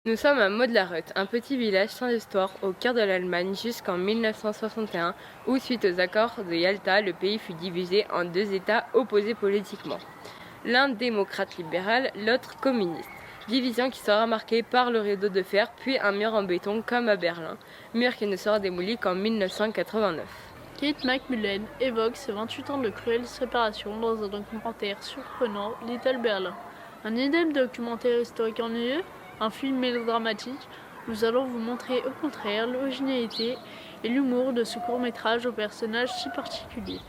Nous sommes à Maud-la-Reuth, un petit village sans histoire au cœur de l'Allemagne jusqu'en 1961, où suite aux accords de Yalta, le pays fut divisé en deux États opposés politiquement. L'un démocrate libéral, l'autre communiste. Division qui sera marquée par le rideau de fer puis un mur en béton comme à Berlin, mur qui ne sera démoli qu'en 1989. Kate McMullen évoque ses 28 ans de cruelle séparation dans un documentaire surprenant, Little Berlin. Un idem documentaire historique ennuyeux, un film mélodramatique, nous allons vous montrer au contraire l'originalité et l'humour de ce court-métrage aux personnages si particuliers.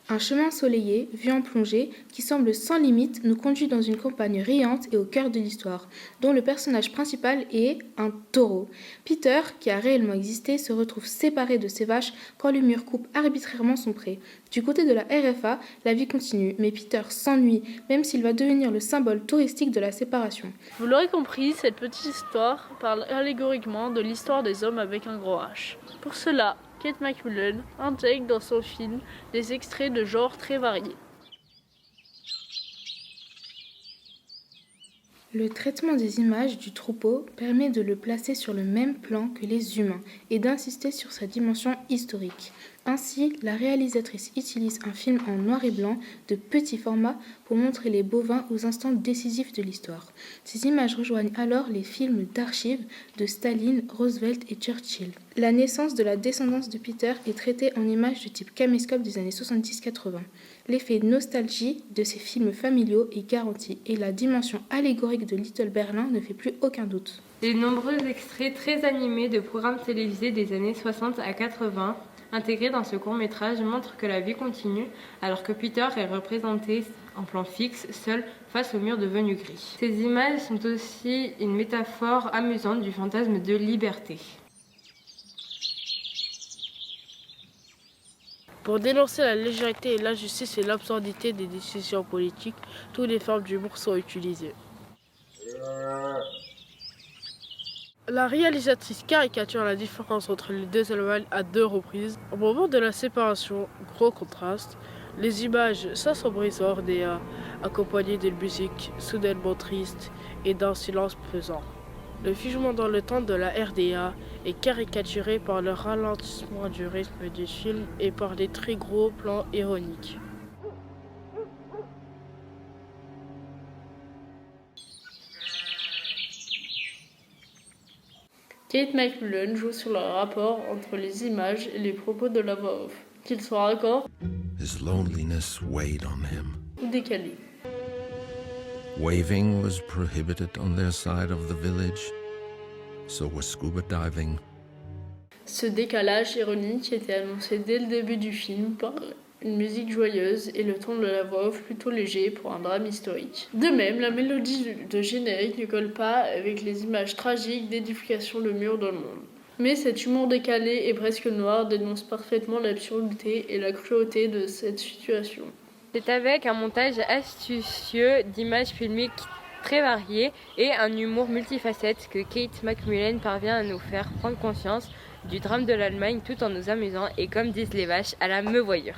Un chemin ensoleillé, vu en plongée, qui semble sans limite, nous conduit dans une campagne riante et au cœur de l'histoire, dont le personnage principal est un taureau. Peter, qui a réellement existé, se retrouve séparé de ses vaches quand le mur coupe arbitrairement son pré. Du côté de la RFA, la vie continue, mais Peter s'ennuie, même s'il va devenir le symbole touristique de la séparation. Vous l'aurez compris, cette petite histoire parle allégoriquement de l'histoire des hommes avec un gros H. Pour cela, Kate McMullen intègre dans son film des extraits de genres très variés. Le traitement des images du troupeau permet de le placer sur le même plan que les humains et d'insister sur sa dimension historique. Ainsi, la réalisatrice utilise un film en noir et blanc de petit format pour montrer les bovins aux instants décisifs de l'histoire. Ces images rejoignent alors les films d'archives de Staline, Roosevelt et Churchill. La naissance de la descendance de Peter est traitée en images de type caméscope des années 70-80. L'effet nostalgie de ces films familiaux est garanti et la dimension allégorique de Little Berlin ne fait plus aucun doute. Les nombreux extraits très animés de programmes télévisés des années 60 à 80 intégrés dans ce court-métrage montrent que la vie continue alors que Peter est représenté en plan fixe, seul face au mur devenu gris. Ces images sont aussi une métaphore amusante du fantasme de liberté. Pour dénoncer la légèreté et l'injustice et l'absurdité des décisions politiques, toutes les formes d'humour sont utilisées. La réalisatrice caricature la différence entre les deux Allemagnes à deux reprises. Au moment de la séparation, gros contraste, les images s'assombrissent accompagnées d'une musique soudainement triste et d'un silence pesant. Le figement dans le temps de la RDA est caricaturé par le ralentissement du rythme du film et par les très gros plans ironiques. Kate McMullen joue sur le rapport entre les images et les propos de la voix off, qu'ils soient raccords His loneliness weighed on him. ou décalés. Waving was prohibited on their side of the village, so was scuba diving. Ce décalage ironique était annoncé dès le début du film par une musique joyeuse et le ton de la voix off plutôt léger pour un drame historique. De même, la mélodie de générique ne colle pas avec les images tragiques d'édification de murs dans le monde. Mais cet humour décalé et presque noir dénonce parfaitement l'absurdité et la cruauté de cette situation. C'est avec un montage astucieux d'images filmiques très variées et un humour multifacette que Kate McMullen parvient à nous faire prendre conscience du drame de l'Allemagne tout en nous amusant et comme disent les vaches, à la me voyure.